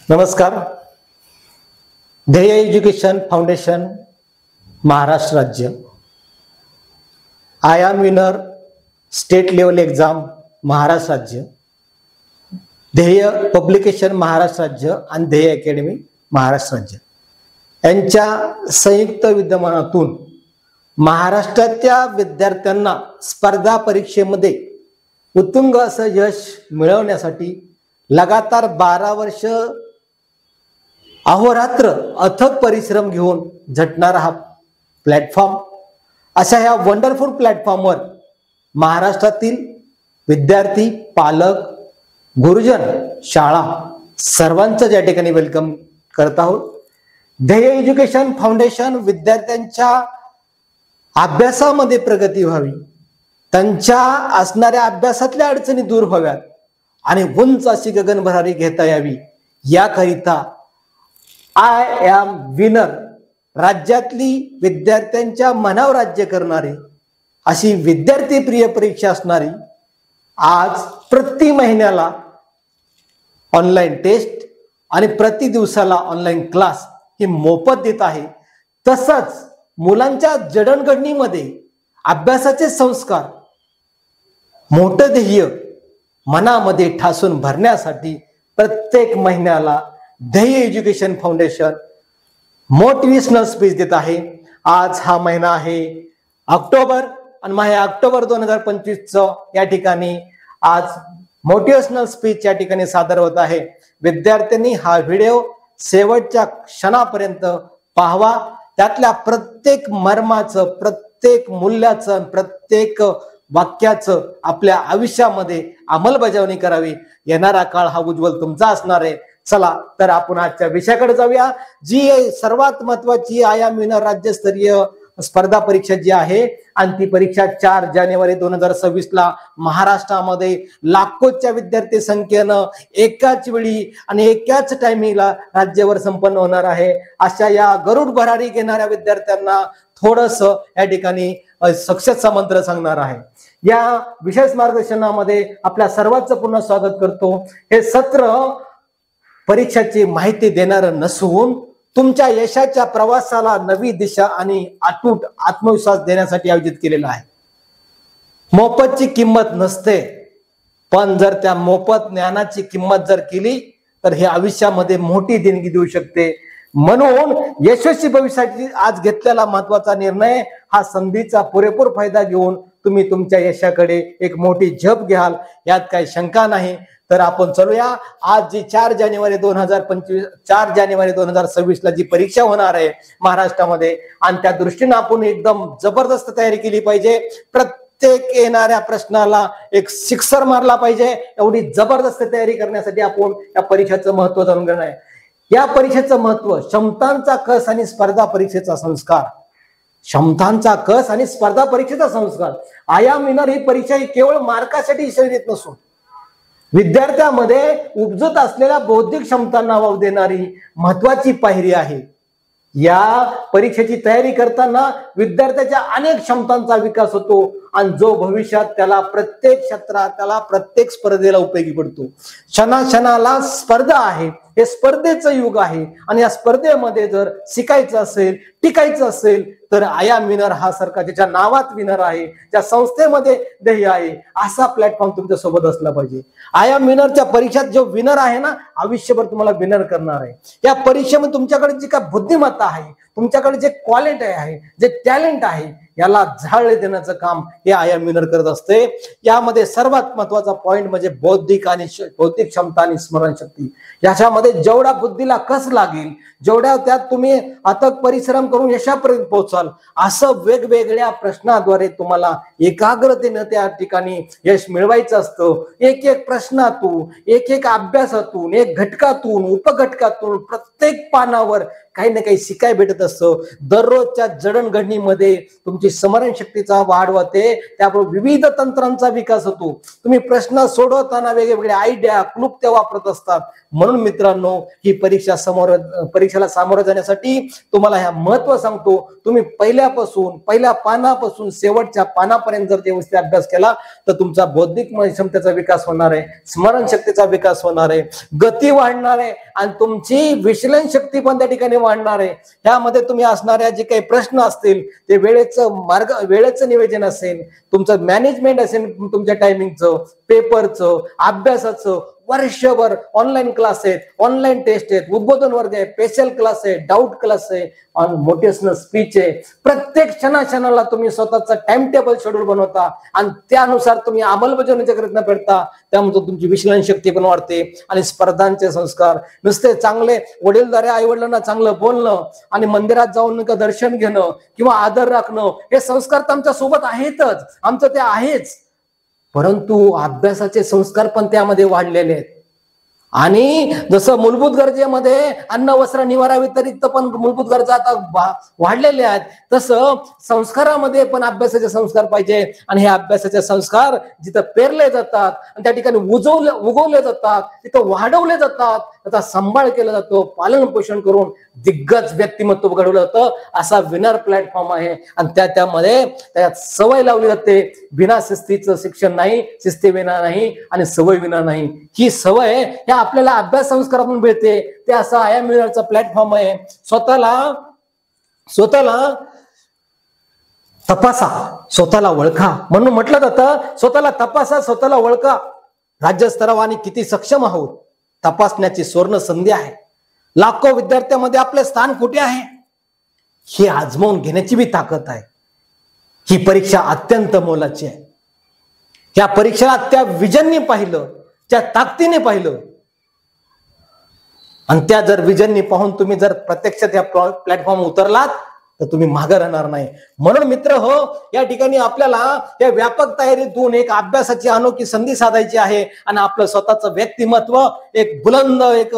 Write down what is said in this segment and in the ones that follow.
नमस्कार. ध्येय education foundation Maharashtra राज्य, I am winner state level exam Maharashtra राज्य, ध्येय पब्लिकेशन महाराष्ट्र राज्य आणि ध्येय अकॅडमी महाराष्ट्र राज्य यांच्या संयुक्त विद्यमानातून महाराष्ट्राच्या विद्यार्थ्यांना स्पर्धा परीक्षेमध्ये उत्तुंग असं यश मिळवण्यासाठी लगातार 12 वर्ष अहोरात्र अथक परिश्रम घेऊन झटणारा हा प्लॅटफॉर्म, अशा ह्या वंडरफुल प्लॅटफॉर्मवर महाराष्ट्रातील विद्यार्थी, पालक, गुरुजन, शाळा सर्वांचं या ठिकाणी वेलकम करत आहोत. ध्येय एज्युकेशन फाउंडेशन विद्यार्थ्यांच्या अभ्यासामध्ये प्रगती व्हावी, त्यांच्या असणाऱ्या अभ्यासातल्या अडचणी दूर व्हाव्यात आणि उंच अशी गगनभरारी घेता यावी याकरिता आय एम विनर राज्यातली विद्यार्थ्यांच्या मनावर राज्य करणारी अशी विद्यार्थी प्रिय परीक्षा असणारी आज प्रति महिन्याला ऑनलाईन टेस्ट आणि प्रति दिवसाला ऑनलाईन क्लास ही मोफत देत आहे. तसंच मुलांच्या जडणघडणीमध्ये अभ्यासाचे संस्कार, मोठं ध्येय मनामध्ये ठासून भरण्यासाठी प्रत्येक महिन्याला ध्येय एज्युकेशन फाउंडेशन मोटिवेशनल स्पीच देत आहे. आज हा महिना आहे ऑक्टोबर आणि महिना ऑक्टोबर 2025 या ठिकाणी आज मोटिवेशनल स्पीच या ठिकाणी सादर होत आहे. विद्यार्थ्यांनी हा व्हिडिओ शेवटच्या क्षणापर्यंत पाहावा. त्यातल्या प्रत्येक मर्माचं, प्रत्येक मूल्याचं, प्रत्येक वाक्याचं आपल्या आयुष्यामध्ये अंमलबजावणी करावी. येणारा काळ हा उज्ज्वल तुमचा असणार आहे. चला तर आपण आजच्या विषयाकडे जाऊया, जी सर्वात महत्वाची आय एम विनर राज्यस्तरीय स्पर्धा परीक्षा जी आहे. आणि ती परीक्षा 4 जानेवारी 2026 ला महाराष्ट्रामध्ये लाखोच्या विद्यार्थी संख्येनं एकाच वेळी आणि एकाच टायमिंगला राज्यावर संपन्न होणार आहे. अशा या गरुड भरारी घेणाऱ्या विद्यार्थ्यांना थोडस या ठिकाणी सक्सेसचा मंत्र सांगणार आहे. या विशेष मार्गदर्शनामध्ये आपल्या सर्वांचं पुन्हा स्वागत करतो. हे सत्र परीक्षेची माहिती देणार नसून तुमच्या यशाच्या प्रवासाला नवी दिशा आणि अतूट आत्मविश्वास देण्यासाठी आयोजित केलेला आहे. मोफतची किंमत नसते, पण जर त्या मोफत ज्ञानाची किंमत जर केली तर हे आयुष्यामध्ये मोठी देणगी देऊ शकते. म्हणून यशस्वी भविष्यासाठी आज घेतलेला महत्वाचा निर्णय, हा संधीचा पुरेपूर फायदा घेऊन तुम्ही तुमच्या यशाकडे एक मोठी झेप घ्याल यात काही शंका नाही. तर आपण चलूया. आज जी 4 जानेवारी 2026 ला जी परीक्षा होणार आहे महाराष्ट्रामध्ये, आणि त्या दृष्टीने आपण एकदम जबरदस्त तयारी केली पाहिजे. प्रत्येक येणाऱ्या प्रश्नाला एक सिक्सर मारला पाहिजे. एवढी जबरदस्त तयारी करण्यासाठी आपण या परीक्षेचं महत्व जाणून घेणार आहे. या परीक्षेचं महत्व, क्षमतांचा कस आणि स्पर्धा परीक्षेचा संस्कार. क्षमतांचा कस आणि स्पर्धा परीक्षेचा संस्कार. आय एम विनर ही परीक्षा ही केवळ मार्कासाठी शर्यत नसून विद्यार्थ्यामध्ये उपजत असलेल्या बौद्धिक क्षमतांना वाव देणारी महत्वाची पायरी आहे. या परीक्षेची तयारी करताना विद्यार्थ्याच्या अनेक क्षमतांचा विकास होतो आणि जो भविष्यात त्याला प्रत्येक क्षेत्रात, त्याला प्रत्येक स्पर्धेला उपयोगी पडतो. क्षणाक्षणाला स्पर्धा आहे, हे स्पर्धेचं युग आहे. आणि या स्पर्धेमध्ये जर शिकायचं असेल, टिकायचं असेल तर आय एम विनर हा सरकार ज्याच्या नावात विनर आहे, ज्या संस्थेमध्ये ध्येय आहे, असा प्लॅटफॉर्म तुमच्या सोबत असला पाहिजे. आय एम विनरच्या परीक्षेत जो विनर आहे ना, आयुष्यभर तुम्हाला विनर करणार आहे. या परीक्षेमध्ये तुमच्याकडे जी काय बुद्धिमत्ता आहे, तुमच्याकडे जे क्वालिटी आहे, जे टॅलेंट आहे, याला झाळ देण्याचं काम हे आय एम विनर करत असते. यामध्ये सर्वात महत्वाचा पॉइंट म्हणजे बौद्धिक क्षमता आणि स्मरणशक्ती. याच्यामध्ये जेवढा बुद्धीला कस लागेल, जेवढ्या त्यात तुम्ही अथक परिश्रम करून यशापर्यंत पोहोचाल, असं वेगवेगळ्या प्रश्नाद्वारे तुम्हाला एकाग्रतेनं त्या ठिकाणी यश मिळवायचं असतं. एक एक प्रश्नातून, एक एक अभ्यासातून, एक घटकातून, उपघटकातून प्रत्येक पानावर काही ना काही शिकाय भेटत असतं. दररोजच्या जडणघडणीमध्ये तुमची स्मरणशक्तीचा वाढ होते, त्याबरोबर विविध तंत्रांचा विकास होतो. तुम्ही प्रश्न सोडवताना वेगवेगळे आयडिया क्लुप्त्या वापरत असतात. म्हणून मित्रांनो, ही परीक्षेला सामोरं जाण्यासाठी तुम्हाला ह्या महत्व सांगतो. तुम्ही पहिल्या पानापासून शेवटच्या पानापर्यंत जर व्यवस्थित अभ्यास केला तर तुमचा बौद्धिक क्षमतेचा विकास होणार आहे, स्मरणशक्तीचा विकास होणार आहे, गती वाढणार आहे आणि तुमची विश्लेषण शक्ती पण त्या ठिकाणी वाढणार आहे. त्यामध्ये तुम्ही असणाऱ्या जे काही प्रश्न असतील ते वेळेचं नियोजन असेल, तुमचं मॅनेजमेंट असेल, तुमच्या टायमिंगचं, पेपरचं, अभ्यासाचं, वर्षभर ऑनलाईन क्लास आहेत, ऑनलाईन टेस्ट आहेत, उद्बोधन वर्ग आहे, स्पेशल क्लास आहे, डाऊट क्लास आहे, मोटिवेशनल स्पीच आहे. प्रत्येक क्षणाला तुम्ही स्वतःचा टाइम टेबल शेड्यूल बनवता आणि त्यानुसार तुम्ही अंमलबजावणीचे प्रयत्न करता. त्यामुळे तुमची विश्लेषण शक्ती पण वाढते आणि स्पर्धांचे संस्कार नुसते चांगले वडीलधाऱ्या आई वडिलांना चांगलं बोलणं आणि मंदिरात जाऊन दर्शन घेणं किंवा आदर राखणं हे संस्कार तर आमच्या सोबत आहेतच, आमचं ते आहेच, परंतु अभ्यासाचे संस्कार पण त्यामध्ये वाढलेले आहेत. आणि जसं मूलभूत गरजेमध्ये अन्न वस्त्र निवारा व्यतिरिक्त पण मूलभूत गरजा आता वाढलेल्या आहेत, तसं संस्कारामध्ये पण अभ्यासाचे संस्कार पाहिजे. आणि हे अभ्यासाचे संस्कार जिथं पेरले जातात आणि त्या ठिकाणी उगवले जातात, तिथं वाढवले जातात, त्याचा सांभाळ केला जातो, पालन पोषण करून दिग्गज व्यक्तिमत्व घडवलं जातं. असा विनर प्लॅटफॉर्म आहे. आणि त्यामध्ये त्यात सवय लावली जाते. बिना शिस्तीचं शिक्षण नाही, शिस्तीविना नाही आणि सवय विना नाही. ही सवय ह्या आपल्याला अभ्यास संस्कारातून मिळते. ते असा आय एम विनरचा प्लॅटफॉर्म आहे. स्वतःला तपासा, स्वतःला ओळखा. म्हणून म्हटलं जातं स्वतःला तपासा, स्वतःला ओळखा. राज्यस्तरावर आणि किती सक्षम आहोत तपासण्याची सुवर्ण संधी आहे. लाखो विद्यार्थ्यांमध्ये आपले स्थान कुठे आहे हे आजमावून घेण्याची बी ताकद आहे. ही परीक्षा अत्यंत मोलाची आहे. या परीक्षेला त्या विजनने पाहिलं, त्या ताकदीने पाहिलं आणि त्या जर विजनने पाहून तुम्ही जर प्रत्यक्षात या प्लॅटफॉर्म उतरलात तर तुम्ही मागे राहणार नाही. म्हणून मित्र हो, या ठिकाणी आपल्याला या व्यापक तयारीतून एक अभ्यासाची अनोखी संधी साधायची आहे आणि आपलं स्वतःचं व्यक्तिमत्व एक बुलंद, एक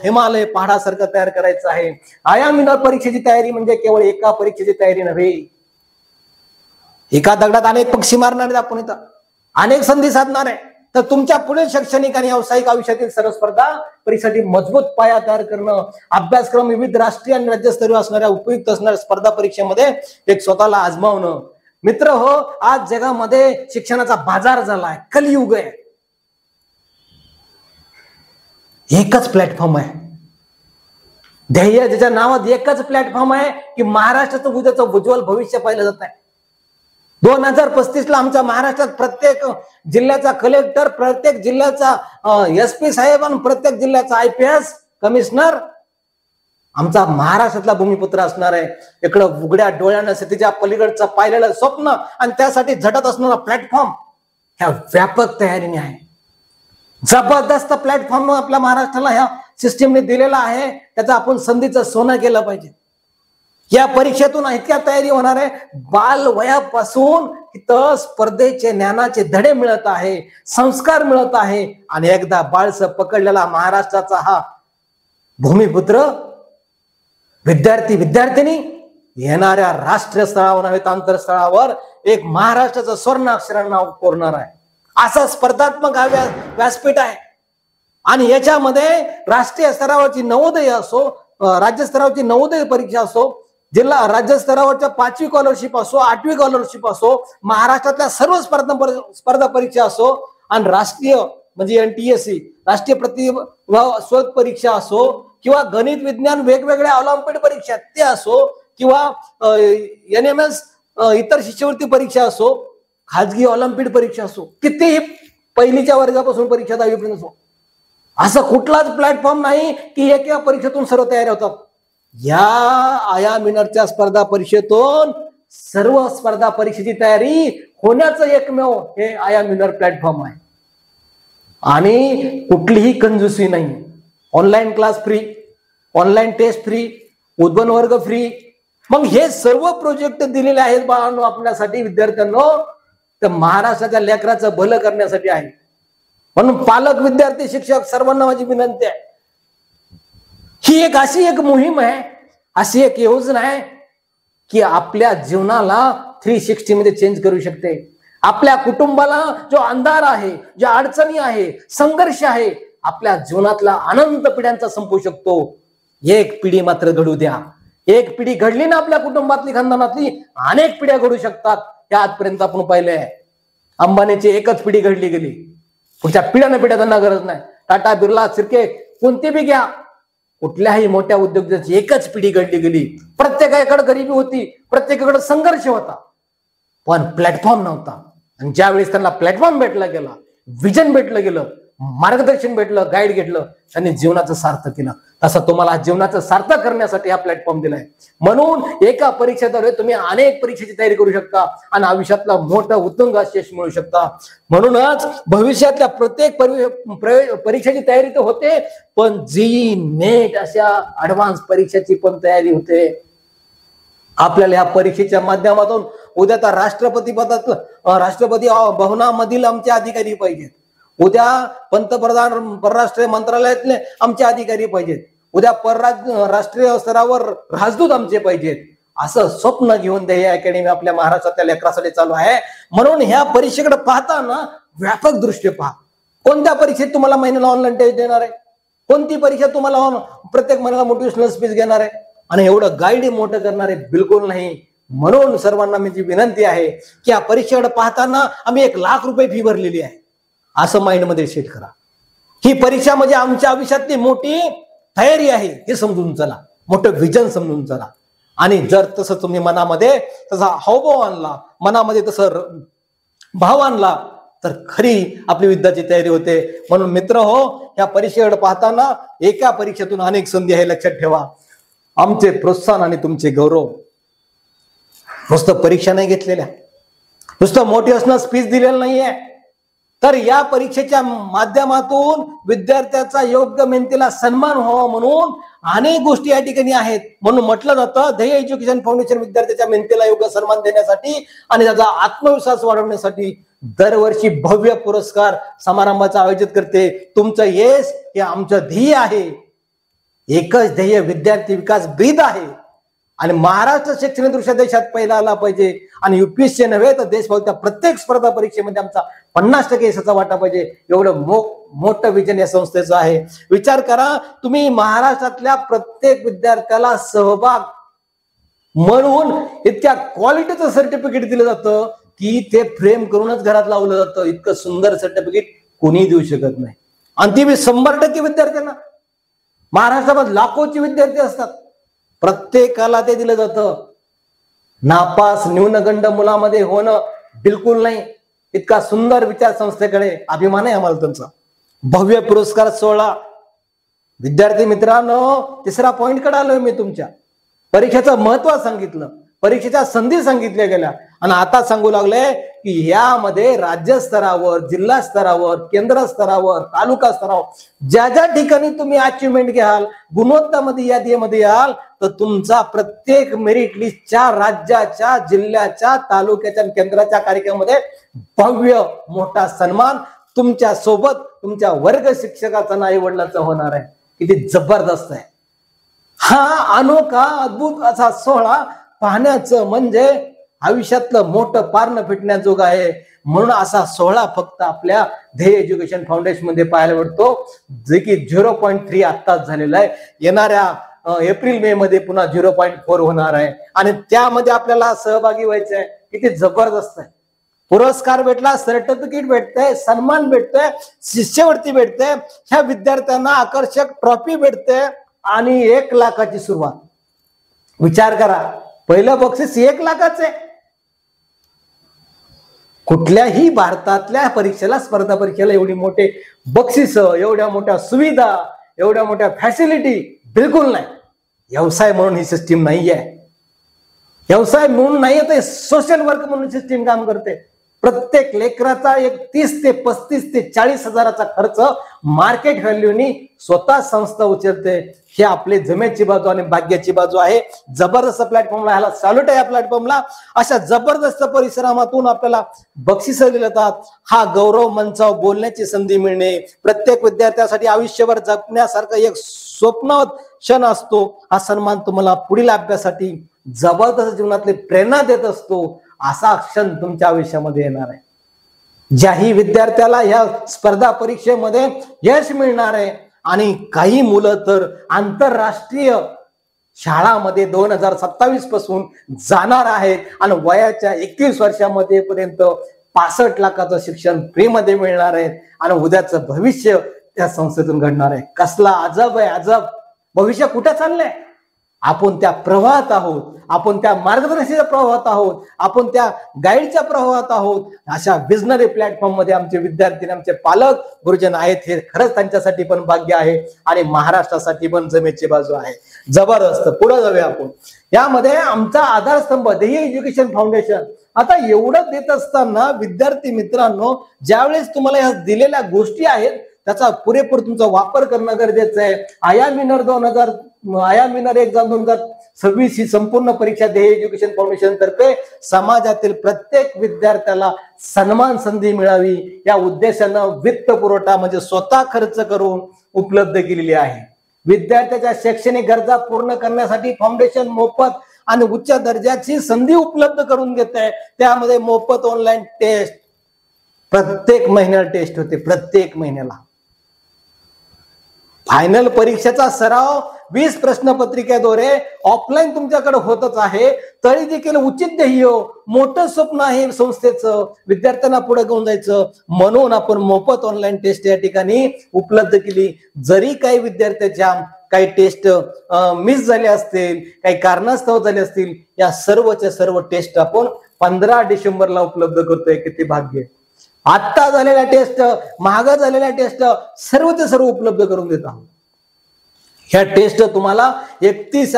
हिमालय पहाडासारखं तयार करायचं आहे. आय एम विनर परीक्षेची तयारी म्हणजे केवळ एका परीक्षेची तयारी नव्हे. एका दगडात अनेक पक्षी मारणार आहेत आपण इथं, अनेक संधी साधणार आहे. तर तुमच्या पुढील शैक्षणिक आणि व्यावसायिक आयुष्यातील सर्व स्पर्धा परीक्षेसाठी मजबूत पाया तयार करणं, अभ्यासक्रम विविध राष्ट्रीय आणि राज्यस्तरीय असणाऱ्या उपयुक्त असणाऱ्या स्पर्धा परीक्षेमध्ये एक स्वतःला आजमावणं. मित्र हो, आज जगामध्ये शिक्षणाचा बाजार झालाय, कलियुग आहे. एकच प्लॅटफॉर्म आहे, ध्येय ज्याच्या नावात एकच प्लॅटफॉर्म आहे की महाराष्ट्राचं उद्याचं उज्ज्वल भविष्य पाहिलं जात आहे. 2035 ला आमच्या महाराष्ट्रात प्रत्येक जिल्ह्याचा कलेक्टर, प्रत्येक जिल्ह्याचा SP साहेब आणि प्रत्येक जिल्ह्याचा IPS कमिशनर आमचा महाराष्ट्रातला भूमिपुत्र असणार आहे. इकडं उघड्या डोळ्यानं शेतीच्या पलीकडचं पाहिलेलं स्वप्न आणि त्यासाठी झटत असणारा प्लॅटफॉर्म ह्या व्यापक तयारीने आहे. जबरदस्त प्लॅटफॉर्म आपल्या महाराष्ट्राला ह्या सिस्टीमने दिलेला आहे. त्याचा आपण संधीचं सोनं केलं पाहिजे. या परीक्षेतून इतक्या तयारी होणार आहे, बाल वयापासून इथं स्पर्धेचे ज्ञानाचे धडे मिळत आहे, संस्कार मिळत आहे. आणि एकदा बाळस पकडलेला महाराष्ट्राचा हा भूमिपुत्र विद्यार्थिनी येणाऱ्या राष्ट्रीय स्तरावर नव्हे तर आंतरस्तरावर एक महाराष्ट्राचं स्वर्ण अक्षरानं नाव कोरणार आहे. असा स्पर्धात्मक हा व्यासपीठ आहे. आणि याच्यामध्ये राष्ट्रीय स्तरावरची नवोदय असो, राज्य स्तरावरची नवोदय परीक्षा असो, जिल्हा राज्य स्तरावरच्या 5वी स्कॉलरशिप असो, 8वी स्कॉलरशिप असो, महाराष्ट्रातल्या सर्व स्पर्धा परीक्षा असो आणि राष्ट्रीय म्हणजे NTSC राष्ट्रीय प्रतिभा शोध परीक्षा असो किंवा गणित विज्ञान वेगवेगळ्या ऑलिम्पिड परीक्षा ते असो किंवा NMS इतर शिष्यवृत्ती परीक्षा असो, खाजगी ऑलिम्पिड परीक्षा असो, कितीही पहिलीच्या वर्गापासून परीक्षा 10वी असो, असं कुठलाच प्लॅटफॉर्म नाही की एका परीक्षेतून सर्व तयारी होतात. या आय एम विनरच्या स्पर्धा परीक्षेतून सर्व स्पर्धा परीक्षेची तयारी होण्याचं एकमेव हे आय एम विनर प्लॅटफॉर्म आहे. आणि कुठलीही कंजूसी नाही. Online class free, online test free, उद्बोधन वर्ग फ्री. मग हे सर्व प्रोजेक्ट दिलेले आहेत बाळांनो आपल्यासाठी, विद्यार्थ्यांनो, तर महाराष्ट्राच्या लेकराचं भलं करण्यासाठी आहे. म्हणून पालक, विद्यार्थी, शिक्षक सर्वांना माझी विनंती आहे, ही एक अशी एक मोहीम आहे अशी एक योजना आहे की आपल्या जीवनाला 360 मध्ये चेंज करू शकते. आपल्या कुटुंबाला जो अंधार आहे, ज्या अडचणी आहे, संघर्ष आहे, आपल्या जीवनातला अनंत पिढ्यांचा संपू शकतो. एक पिढी मात्र घडू द्या. एक पिढी घडली ना आपल्या कुटुंबातली, खानदानातली, अनेक पिढ्या घडू शकतात. त्या आजपर्यंत आपण पाहिलंय. अंबानीची एकच पिढी घडली गेली, पुढच्या पिढ्या त्यांना गरज नाही. टाटा, बिर्ला, शिर्के कोणते बी घ्या, कुठल्याही मोठ्या उद्योजकाची एकच पिढी घडली गेली. प्रत्येकाकडे गरिबी होती, प्रत्येकाकडे संघर्ष होता, पण प्लॅटफॉर्म नव्हता. आणि ज्यावेळेस त्यांना प्लॅटफॉर्म भेटला गेला, विजन भेटलं गेलं, मार्गदर्शन भेटलं, गाईड घेतलं, त्यांनी जीवनाचं सार्थक केलं. तसं तुम्हाला जीवनाचं सार्थक करण्यासाठी हा प्लॅटफॉर्म दिलाय. म्हणून एका परीक्षेद्वारे तुम्ही अनेक परीक्षेची तयारी करू शकता आणि आयुष्यातला मोठं उत्तुंग यश मिळू शकता. म्हणूनच भविष्यातल्या प्रत्येक परीक्षेची तयारी तर होते, पण जी नेट अशा ऍडव्हान्स परीक्षेची पण तयारी होते. आपल्याला या परीक्षेच्या माध्यमातून उद्या तर राष्ट्रपती भवनामधील आमचे अधिकारी पाहिजेत, उद्या पंतप्रधान परराष्ट्र मंत्रालयातले आमचे अधिकारी पाहिजेत, उद्या राष्ट्रीय स्तरावर राजदूत आमचे पाहिजेत. असं स्वप्न घेऊन ध्येय अकॅडमी आपल्या महाराष्ट्रातल्या लेकरासाठी चालू आहे. म्हणून ह्या परीक्षेकडे पाहताना व्यापक दृष्टी पहा. कोणत्या परीक्षेत तुम्हाला महिन्याला ऑनलाईन टेस्ट देणार आहे, कोणती परीक्षा तुम्हाला प्रत्येक महिन्याला मोटिवेशनल स्पीच घेणार आहे आणि एवढं गाईड मोठं करणार आहे? बिलकुल नाही. म्हणून सर्वांना माझी विनंती आहे की या परीक्षेकडे पाहताना आम्ही 1 लाख रुपये फी भरलेली आहे असं माइंड मध्ये सेट करा. ही परीक्षा म्हणजे आमच्या आयुष्यातली मोठी तयारी आहे हे समजून चला, मोठं विजन समजून चला. आणि जर तसं तुम्ही मनामध्ये तसा हावभाव आणला, मनामध्ये तसं भाव आणला, तर खरी आपली विद्याची तयारी होते. म्हणून मित्र हो, या परीक्षेकडे पाहताना एका परीक्षेतून अनेक संधी आहे, लक्षात ठेवा. आमचे प्रोत्साहन आणि तुमचे गौरव नुसतं परीक्षा नाही घेतलेल्या, नुसतं मोटिवेशनल स्पीच दिलेलं नाहीये, तर या परीक्षेच्या माध्यमातून विद्यार्थ्याचा योग्य मेहनतीला सन्मान व्हावा म्हणून अनेक गोष्टी या ठिकाणी आहेत. म्हणून म्हटलं जातं ध्येय एज्युकेशन फाउंडेशन विद्यार्थ्याच्या मेहनतीला योग्य सन्मान देण्यासाठी आणि त्याचा आत्मविश्वास वाढवण्यासाठी दरवर्षी भव्य पुरस्कार समारंभाचं आयोजित करते. तुमचं यश हे आमचं ध्येय आहे. एकच ध्येय विद्यार्थी विकास ब्रीद आहे आणि महाराष्ट्र शैक्षणिक दृष्ट्या देशात पहिला आला पाहिजे. आणि युपीएससी नव्हे तर देशभराच्या प्रत्येक स्पर्धा परीक्षेमध्ये आमचा 50% यशाचा वाटा पाहिजे. एवढं मोठं विजन या संस्थेचं आहे. विचार करा, तुम्ही महाराष्ट्रातल्या प्रत्येक विद्यार्थ्याला सहभाग म्हणून इतक्या क्वालिटीचं सर्टिफिकेट दिलं जातं की ते फ्रेम करूनच घरात लावलं जातं. इतकं सुंदर सर्टिफिकेट कोणी देऊ शकत नाही. आणि ती 100% विद्यार्थ्यांना, महाराष्ट्रामध्ये लाखोची विद्यार्थी असतात, प्रत्येकाला ते दिलं जातं. नापास न्यूनगंड मुलामध्ये होणं बिलकुल नाही. इतका सुंदर विचार संस्थेकडे अभिमान आहे आम्हाला तुमचा. भव्य पुरस्कार सोहळा. विद्यार्थी मित्रांनो, तिसरा पॉइंट कडे आलोय मी. तुमच्या परीक्षेचं महत्व सांगितलं, परीक्षेच्या संधी सांगितल्या गेल्या आणि आता सांगू लागले की यामध्ये राज्य स्तरावर, जिल्हा स्तरावर, केंद्र स्तरावर, तालुका स्तरावर ज्या ज्या ठिकाणी तुम्ही अचिव्हमेंट घ्याल, गुणवत्तामध्ये यादीमध्ये याल, तर तुमचा प्रत्येक मेरिट लिस्टच्या राज्याच्या, जिल्ह्याच्या, तालुक्याच्या, केंद्राच्या कार्यक्रमामध्ये भव्य मोठा सन्मान तुमच्या सोबत तुमच्या वर्ग शिक्षकाचा आणि आई वडिलांचा होणार आहे. किती जबरदस्त आहे हा अनोखा अद्भुत असा सोहळा. पाहण्याचं म्हणजे आयुष्यातलं मोठं पारणं फिटण्याजोग आहे. म्हणून असा सोहळा फक्त आपल्या ध्येय एज्युकेशन फाउंडेशन मध्ये पाहायला मिळतो, जे की 0.3 आत्ताच झालेला आहे. येणाऱ्या एप्रिल मे मध्ये पुन्हा 0.4 होणार आहे आणि त्यामध्ये आपल्याला सहभागी व्हायचं आहे. किती जबरदस्त आहे. पुरस्कार भेटला, सर्टिफिकेट भेटतंय, सन्मान भेटतोय, शिष्यवृत्ती भेटते, ह्या विद्यार्थ्यांना आकर्षक ट्रॉफी भेटते आणि 1 लाखाची सुरुवात. विचार करा, पहिलं बक्षीस 1 लाखाचं आहे. कुठल्याही भारतातल्या परीक्षेला, स्पर्धा परीक्षेला एवढी मोठे बक्षीस, एवढ्या मोठ्या सुविधा, एवढ्या मोठ्या फॅसिलिटी बिलकुल नाही. व्यवसाय म्हणून ही सिस्टीम नाहीये. व्यवसाय म्हणून नाहीये, ते सोशल वर्क म्हणून सिस्टीम काम करते. प्रत्येक लेकराचा एक 30 ते 35 ते 40 हजाराचा खर्च मार्केट व्हॅल्यूनी स्वतः संस्था उचलते. हे आपले जमेची बाजू आणि भाग्याची बाजू आहे. जबरदस्त प्लॅटफॉर्मला, ह्याला सॅल्यूट आहे या प्लॅटफॉर्मला. अशा जबरदस्त परिश्रमातून आपल्याला बक्षिस दिले जातात. हा गौरव मंचावर बोलण्याची संधी मिळणे प्रत्येक विद्यार्थ्यासाठी आयुष्यभर जगण्यासारखं एक स्वप्न क्षण असतो, हा सन्मान तुम्हाला पुढील अभ्यासासाठी जबरदस्त जीवनातली प्रेरणा देत असतो, असा क्षण तुमच्या आयुष्यामध्ये येणार आहे. ज्याही विद्यार्थ्याला या स्पर्धा परीक्षेमध्ये यश मिळणार आहे आणि काही मुलं तर आंतरराष्ट्रीय शाळामध्ये 2027 पासून जाणार आहेत आणि वयाच्या 21 वर्षामध्ये पर्यंत 65 लाखाचं शिक्षण फ्रीमध्ये मिळणार आहे आणि उद्याचं भविष्य त्या संस्थेतून घडणार आहे. कसला अजब आहे, अजब. भविष्य कुठे चाललंय? आपण त्या प्रवाहात आहोत, आपण त्या मार्गदर्शनाच्या प्रवाहात आहोत, आपण त्या गाईडच्या प्रवाहात आहोत. अशा विजनरी प्लॅटफॉर्म मध्ये आमचे विद्यार्थी, आमचे पालक गुरुजन आहेत. हे खरंच त्यांच्यासाठी पण भाग्य आहे आणि महाराष्ट्रासाठी पण जमेची बाजू आहे. जबरदस्त. पुढे जाऊया आपण. यामध्ये आमचा आधारस्तंभ ध्येय एज्युकेशन फाउंडेशन. आता एवढं देत असताना विद्यार्थी मित्रांनो, ज्यावेळेस तुम्हाला या दिलेल्या गोष्टी आहेत त्याचा पुरेपूर तुमचा वापर करणं गरजेचं आहे. आयामिनर एक्झाम 2026 ही संपूर्ण परीक्षा ध्येय एज्युकेशन फाउंडेशन तर्फे समाजातील प्रत्येक विद्यार्थ्याला सन्मान संधी मिळावी या उद्देशानं वित्त पुरवठा म्हणजे स्वतः खर्च करून उपलब्ध केलेली आहे. विद्यार्थ्याच्या शैक्षणिक गरजा पूर्ण करण्यासाठी फाउंडेशन मोफत आणि उच्च दर्जाची संधी उपलब्ध करून देत आहे. त्यामध्ये मोफत ऑनलाईन टेस्ट, प्रत्येक महिन्याला टेस्ट होते, प्रत्येक महिन्याला. फायनल परीक्षेचा सराव 20 प्रश्नपत्रिकेद्वारे ऑफलाईन तुमच्याकडे होतच आहे. तरी देखील उचित ध्येय, मोठं स्वप्न आहे संस्थेचं, विद्यार्थ्यांना पुढे घेऊन जायचं, म्हणून आपण मोफत ऑनलाईन टेस्ट या ठिकाणी उपलब्ध केली. जरी काही विद्यार्थ्याच्या काही टेस्ट मिस झाले असतील, काही कारणास्तव झाले असतील, या सर्वच्या सर्व टेस्ट आपण 15 डिसेंबरला उपलब्ध करतोय. किती भाग्य. आता झालेल्या टेस्ट, महाग झालेल्या टेस्ट सर्वचे सर्व उपलब्ध करून देत आहोत. ह्या टेस्ट तुम्हाला 31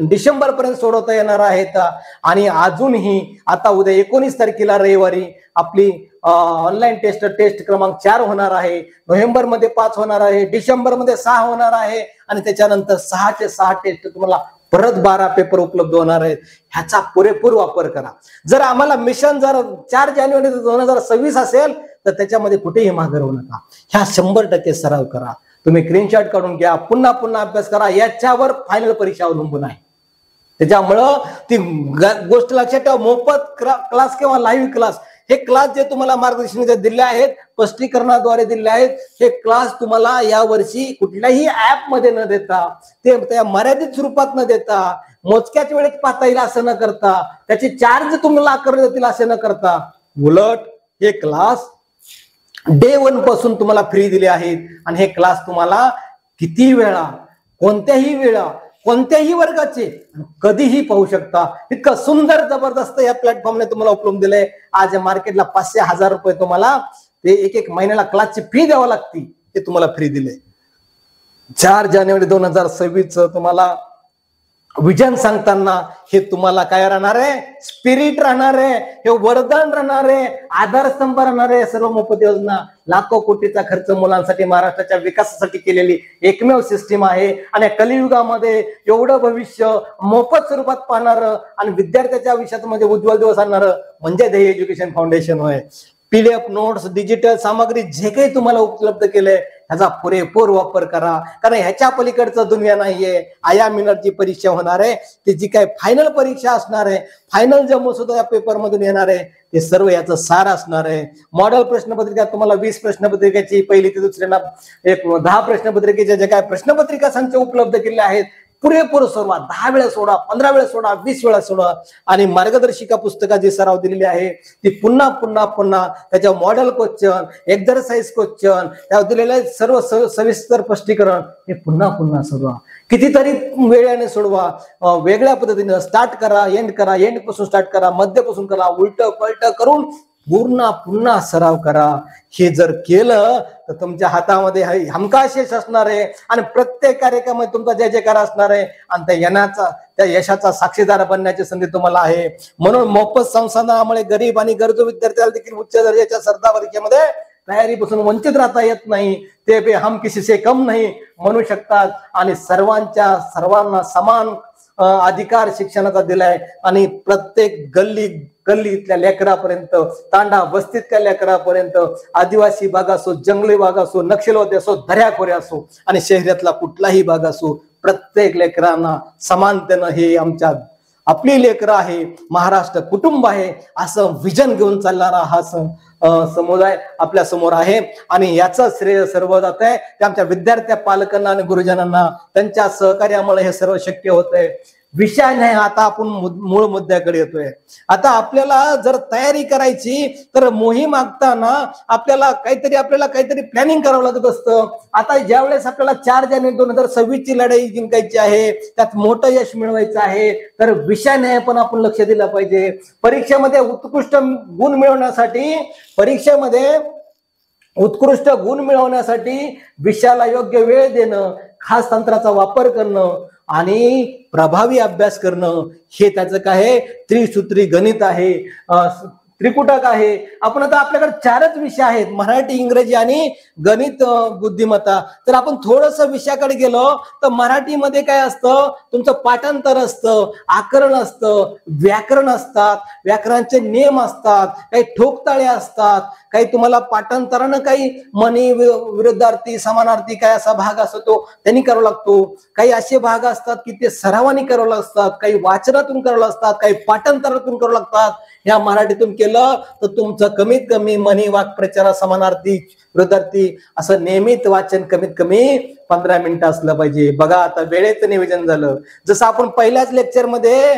डिसेंबर पर्यंत सोडवता येणार आहेत. आणि अजूनही आता उद्या 19 तारखेला रविवारी आपली ऑनलाईन टेस्ट क्रमांक 4 होणार आहे. नोव्हेंबर मध्ये 5 होणार आहे, डिसेंबर मध्ये 6 होणार आहे आणि त्याच्यानंतर 6चे 6 टेस्ट तुम्हाला परत 12 पेपर उपलब्ध होणार आहेत. ह्याचा पुरेपूर वापर करा. जर आम्हाला मिशन जर 4 जानेवारी 2026 असेल तर त्याच्यामध्ये कुठेही मागे राहू नका. ह्या 100% सराव करा. तुम्ही स्क्रीनशॉट काढून घ्या, पुन्हा पुन्हा अभ्यास करा. याच्यावर फायनल परीक्षा अवलंबून आहे. त्याच्यामुळं ती गोष्ट लक्षात ठेवा. मोफत क्लास किंवा लाईव्ह क्लास, हे क्लास जे तुम्हाला मार्गदर्शन दिले आहेत, स्पष्टीकरणाद्वारे दिले आहेत, हे क्लास तुम्हाला यावर्षी कुठल्याही ऍप मध्ये न देता, ते त्या मर्यादित स्वरूपात न देता, मोजक्याच वेळेत पाहता येईल असं न करता, त्याचे चार्ज तुम्हाला आकारले जातील असं न करता, उलट हे क्लास डे 1 पासून तुम्हाला फ्री दिले आहेत. आणि हे क्लास तुम्हाला किती वेळा, कोणत्याही वेळा, कोणत्याही वर्गाचे कधीही पाहू शकता. इतकं सुंदर जबरदस्त या प्लॅटफॉर्मने तुम्हाला उपलब्ध दिलंय. आज मार्केटला 500-1000 रुपये तुम्हाला ते एक महिन्याला क्लासची फी द्यावं लागते, ते तुम्हाला फ्री दिले. 4 जानेवारी 2026 तुम्हाला विजन सांगताना हे तुम्हाला काय राहणार आहे? स्पिरिट राहणार आहे, हे वरदान राहणार आहे, आधारस्तंभ राहणार आहे. सर्व मोफत योजना, लाखो कोटीचा खर्च मुलांसाठी महाराष्ट्राच्या विकासासाठी केलेली एकमेव सिस्टीम आहे. आणि कलियुगामध्ये एवढं भविष्य मोफत स्वरूपात पाहणार आणि विद्यार्थ्याच्या आयुष्यामध्ये उज्ज्वल दिवस आणणार म्हणजे ध्येय एज्युकेशन फाउंडेशन होय. PDF नोट्स, डिजिटल सामग्री जे काही तुम्हाला उपलब्ध केलंय ह्याचा पुरेपूर वापर करा. कारण ह्याच्या पलीकडचं दुनिया नाहीये. आयामिनरची परीक्षा होणार आहे, ती जी काही फायनल परीक्षा असणार आहे, फायनल जे सुद्धा या पेपर मधून येणार आहे, ते सर्व याचं सार असणार आहे. मॉडेल प्रश्नपत्रिका तुम्हाला 20 प्रश्नपत्रिकेची, पहिली ते दुसऱ्यांना 10 प्रश्नपत्रिकेचे जे काय प्रश्नपत्रिका संच उपलब्ध केले आहेत, पुरेपूर सोडवा. 10 वेळा सोडा, 15 वेळा सोडा, 20 वेळा सोडा. आणि मार्गदर्शिका पुस्तकाची सराव दिलेली आहे ती पुन्हा पुन्हा पुन्हा त्याच्या मॉडेल क्वेश्चन, एक्झरसाइज क्वेश्चन, त्या दिलेले सर्व सविस्तर स्पष्टीकरण हे पुन्हा पुन्हा सोडवा. कितीतरी वेळाने सोडवा. वेगळ्या पद्धतीने स्टार्ट करा, एंड करा, एंड पासून स्टार्ट करा, मध्यपासून करा, उलट पलट करून पुन्हा पुन्हा सराव करा. हे जर केलं तर तुमच्या हातामध्ये हमखास यश असणार आहे आणि प्रत्येक कार्यक्रमात तुमचा जय जयकार असणार आहे आणि त्या यशाचा साक्षीदार बनण्याची संधी तुम्हाला आहे. म्हणून मोफत संसाधनामुळे गरीब आणि गरजू विद्यार्थ्याला देखील उच्च दर्जाच्या स्पर्धा परीक्षेमध्ये तयारीपासून वंचित राहता येत नाही. ते हम किसी से कम नाही म्हणू शकतात आणि सर्वांना समान अधिकार शिक्षणाचा दिलाय. आणि प्रत्येक गल्लीतल्या लेकरापर्यंत, तांडा वस्तीतल्या लेकरापर्यंत, आदिवासी भाग असो, जंगली भाग असो, नक्षलवादी असो, दर्याखोरे असो आणि शहरातला कुठलाही भाग असो, प्रत्येक लेकरांना समानतेनं हे आमच्या आपली लेकरं आहे, महाराष्ट्र कुटुंब आहे, असं विजन घेऊन चालणारा हा समुदाय आपल्या समोर आहे. आणि याचं श्रेय सर्व जात आहे ते आमच्या विद्यार्थ्या, पालकांना आणि गुरुजनांना. त्यांच्या सहकार्यामुळे हे सर्व शक्य होत आहे. विषय नाही, आता आपण मूळ मुद्द्याकडे येतोय. आता आपल्याला जर तयारी करायची तर मोहीम आखताना आपल्याला काहीतरी प्लॅनिंग करावं लागत असतं. आता ज्यावेळेस आपल्याला 4 जानेवारी 2026 ची लढाई जिंकायची आहे, त्यात मोठं यश मिळवायचं आहे, तर विषय नाही पण आपण लक्ष दिलं पाहिजे. परीक्षेमध्ये उत्कृष्ट गुण मिळवण्यासाठी विषयाला योग्य वेळ देणं, खास तंत्राचा वापर करणं आणि प्रभावी अभ्यास करणं हे त्याचं काय त्रिसूत्री गणित आहे, त्रिकुटक आहे. आपण आता आपल्याकडे 4च विषय आहेत, मराठी, इंग्रजी आणि गणित बुद्धिमत्ता. तर आपण थोडस विषयाकडे गेलो तर मराठीमध्ये काय असतं, तुमचं पाठांतर असतं, आकरण असतं, व्याकरण असतात, व्याकरणाचे नियम असतात, काही ठोकताळे असतात, काही तुम्हाला पाठांतरानं काही मनी, विरुद्धार्थी, समानार्थी काय असा भाग असतो तो त्यांनी करावा लागतो. काही असे भाग असतात की ते सरावानी करावं लागतात, काही वाचनातून करावं लागतात, काही पाठांतरातून करावं लागतात. या मराठीतून केलं तर तुमचं कमीत कमी मनी, वाक्प्रचार, समानार्थी, विरुद्धार्थी असं नियमित वाचन कमीत कमी 15 मिनिटं असलं पाहिजे. बघा आता वेळेचं नियोजन झालं. जसं आपण पहिल्याच लेक्चरमध्ये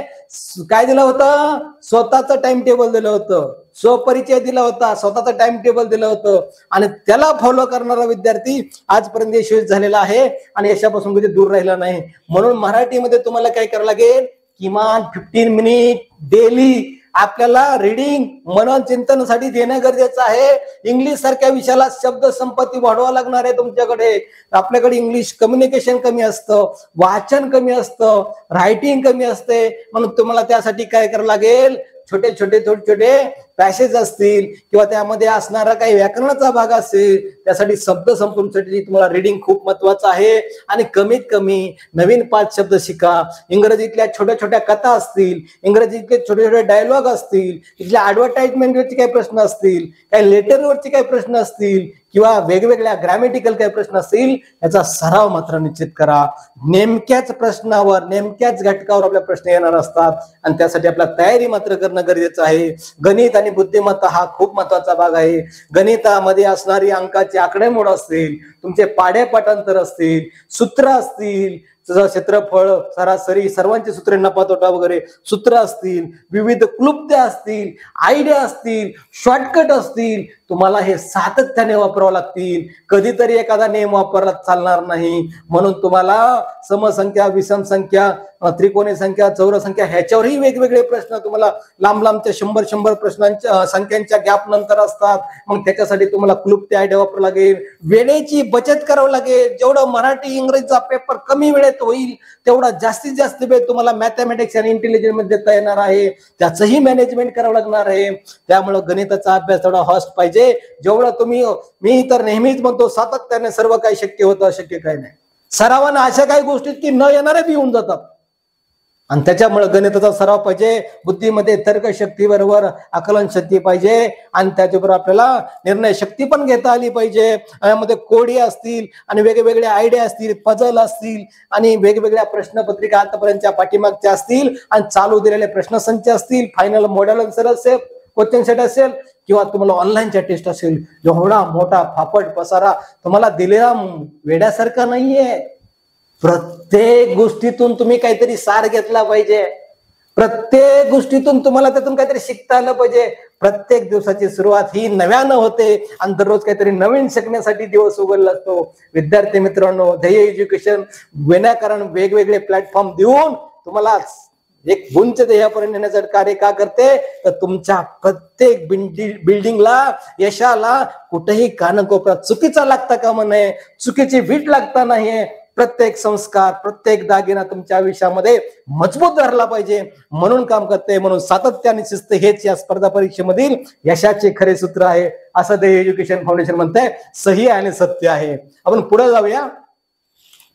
काय दिलं होतं, स्वतःचं टाइम टेबल दिलं होतं, स्वपरिचय दिला होता, स्वतःचं टाइम टेबल दिलं होतं आणि त्याला फॉलो करणारा विद्यार्थी आजपर्यंत यशस्वी झालेला आहे आणि यशापासून कधी दूर राहिला नाही. म्हणून मराठीमध्ये तुम्हाला काय करावं लागेल, किमान 15 मिनिट डेली आपल्याला रीडिंग, मनन, चिंतनासाठी देणं गरजेचं आहे. इंग्लिश सारख्या विषयाला शब्द संपत्ती वाढवावं लागणार आहे तुमच्याकडे. आपल्याकडे इंग्लिश कम्युनिकेशन कमी असतं, वाचन कमी असतं, रायटिंग कमी असते. म्हणून तुम्हाला त्यासाठी काय करावं लागेल, छोटे पॅसेज असतील किंवा त्यामध्ये असणारा काही व्याकरणाचा भाग असेल, त्यासाठी शब्द संपत्तीसाठी तुम्हाला रीडिंग खूप महत्वाचं आहे. आणि कमीत कमी नवीन 5 शब्द शिका. इंग्रजीतल्या छोट्या कथा असतील, इंग्रजीतले छोटे डायलॉग असतील, तिथल्या ऍडव्हर्टाइजमेंटवरचे काही प्रश्न असतील, काही लेटरवरचे काही प्रश्न असतील किंवा वेगवेगळ्या ग्रॅमॅटिकल काही प्रश्न असतील, याचा सराव मात्र निश्चित करा. नेमक्याच प्रश्नावर, नेमक्याच घटकावर आपल्या प्रश्न येणार असतात आणि त्यासाठी आपल्याला तयारी मात्र करणं गरजेचं आहे. गणित आणि बुद्धिमत्ता हा खूप महत्वाचा भाग आहे. गणितामध्ये असणारी अंकाची आकडेमोड असतील, तुमचे पाढे पाठांतर असतील, सूत्र असतील, क्षेत्रफळ, सरासरी, सर्वांची सूत्रे, नफा तोटा वगैरे सूत्र असतील, विविध क्लुप्त्या असतील, आयडिया असतील, शॉर्टकट असतील, तुम्हाला हे सातत्याने वापरावं लागतील. कधीतरी एखादा नियम वापरला चालणार नाही. म्हणून तुम्हाला समसंख्या, विषम संख्या, त्रिकोणी संख्या, चौर संख्या ह्याच्यावरही वेगवेगळे प्रश्न तुम्हाला लांबच्या 100 प्रश्नांच्या संख्यांच्या गॅप नंतर असतात. मग त्याच्यासाठी तुम्हाला क्लुप्त्या आयडिया वापरावं लागेल. वेळेची बचत करावं लागेल. जेवढं मराठी इंग्रजीचा पेपर कमी वेळेत होईल तेवढा जास्तीत जास्त वेळ तुम्हाला मॅथमॅटिक्स आणि इंटेलिजन्स मध्ये देता येणार आहे. त्याचंही मॅनेजमेंट करावं लागणार आहे. त्यामुळे गणिताचा अभ्यास थोडा हॉस्ट पाहिजे. जेवढं मी तर नेहमीच म्हणतो, सातत्याने सर्व काही शक्य होतं, अशक्य काही नाही. सरावानं अशा काही गोष्टी की न येणारे बी होऊन जातात आणि त्याच्यामुळे गणिताचा सराव पाहिजे. बुद्धीमध्ये तर्कशक्ती बरोबर आकलन शक्ती पाहिजे आणि त्याच्याबरोबर आपल्याला निर्णय शक्ती पण घेता आली पाहिजे. यामध्ये कोडी असतील आणि वेगवेगळे आयडिया असतील, पझल असतील आणि वेगवेगळ्या प्रश्नपत्रिका आतापर्यंतच्या पाठीमागच्या असतील आणि चालू दिलेले प्रश्नसंच असतील, फायनल मॉडेल आन्सर असेल, क्वेश्चन सेट असेल किंवा तुम्हाला ऑनलाईनच्या टेस्ट असेल. एवढा मोठा फापट पसारा तुम्हाला दिलेला वेड्यासारखा नाहीये. प्रत्येक गोष्टीतून तुम्ही काहीतरी सार घेतला पाहिजे. प्रत्येक गोष्टीतून तुम्हाला त्यातून काहीतरी शिकता आलं पाहिजे. प्रत्येक दिवसाची सुरुवात ही नव्यानं होते आणि दररोज काहीतरी नवीन शिकण्यासाठी दिवस उघडला असतो. विद्यार्थी मित्रांनो, ध्येय एज्युकेशन विनाकारण वेगवेगळे प्लॅटफॉर्म देऊन तुम्हाला एक उंच ध्येयापर्यंत नेण्याचं कार्य का करते, तर तुमच्या प्रत्येक बिल्डिंगला, यशाला कुठेही कानकोपऱ्यात चुकीचा लागता कामा नये, चुकीची वीट लागता नाहीये. प्रत्येक संस्कार, प्रत्येक दागिना तुमच्या आयुष्यामध्ये मजबूत धरला पाहिजे म्हणून काम करते. म्हणून सातत्य आणि शिस्त हेच या स्पर्धा परीक्षेमधील यशाचे खरे सूत्र आहे, असं ध्येय एज्युकेशन फाउंडेशन म्हणतंय. सही आणि सत्य आहे. आपण पुढे जाऊया.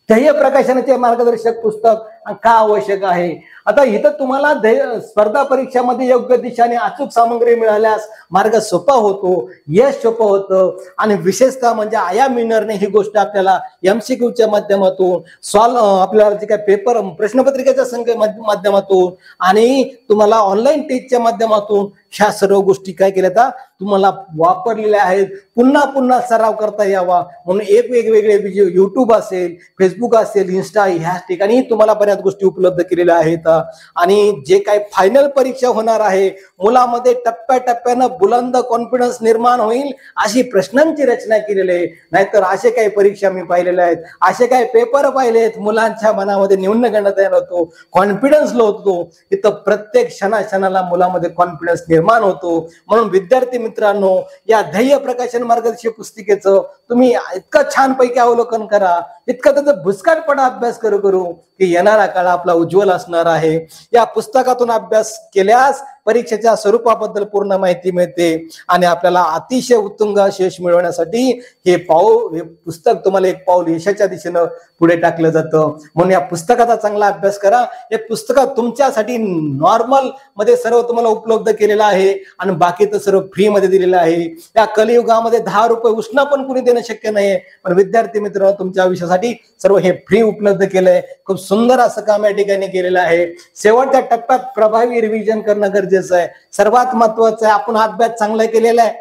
ध्येय प्रकाशनाचे मार्गदर्शक पुस्तक का आवश्यक आहे. आता इथं तुम्हाला स्पर्धा परीक्षामध्ये योग्य दिशेने अचूक सामग्री मिळाल्यास मार्ग सोपा होतो, यश सोपं होतं. आणि विशेषतः म्हणजे आयाम विनरने ही गोष्ट आपल्याला MCQच्या माध्यमातून आपल्याला जे काय पेपर प्रश्नपत्रिकेच्या माध्यमातून आणि तुम्हाला ऑनलाईन टेस्टच्या माध्यमातून ह्या सर्व गोष्टी काय केल्या तुम्हाला वापरलेल्या आहेत. पुन्हा पुन्हा सराव करता यावा म्हणून एक वेगवेगळे व्हिडिओ युट्यूब असेल, फेसबुक असेल, इन्स्टा ह्या ठिकाणी तुम्हाला बऱ्याच गोष्टी उपलब्ध केलेल्या आहेत. आणि जे काही फायनल परीक्षा होणार आहे मुलामध्ये टप्प्याटप्प्यानं बुलंद कॉन्फिडन्स निर्माण होईल अशी प्रश्नांची रचना केलेली आहे. नाहीतर असे काही परीक्षा मी पाहिलेल्या आहेत, असे काही पेपर पाहिलेत मुलांच्या मनामध्ये न्यूनगंड तयार होतो, कॉन्फिडन्स लो होतो. इथं प्रत्येक क्षणाला मुलामध्ये कॉन्फिडन्स निर्माण होतो. म्हणून विद्यार्थी मित्रांनो, या ध्येय प्रकाशन मार्गदर्शक पुस्तिकेचं तुम्ही इतकं छानपैकी अवलोकन करा, इतकं त्याचा भुसकाटपणा अभ्यास करू की येणारा काळ आपला उज्ज्वल असणार आहे. या पुस्तकातून अभ्यास केल्यास परीक्षेच्या स्वरूपाबद्दल पूर्ण माहिती मिळते आणि आपल्याला अतिशय उत्तुंग यश मिळवण्यासाठी हे पुस्तक तुम्हाला एक पाऊल यशाच्या दिशेनं पुढे टाकलं जातं. म्हणून या पुस्तकाचा चांगला अभ्यास करा. हे पुस्तक तुमच्यासाठी नॉर्मल मध्ये सर्व तुम्हाला उपलब्ध केलेलं आहे आणि बाकीचं सर्व फ्री मध्ये दिलेलं आहे. या कलियुगामध्ये 10 रुपये उष्ण पण कुणी देणं शक्य नाहीये, पण विद्यार्थी मित्रांनो तुमच्या आयुष्यासाठी सर्व हे फ्री उपलब्ध केलंय. खूप सुंदर असं काम या ठिकाणी केलेलं आहे. शेवटच्या टप्प्यात प्रभावी रिव्हिजन करणं गरजेचं आहे. सर्वात महत्वाचं आहे आपण अभ्यास चांगला केलेला आहे,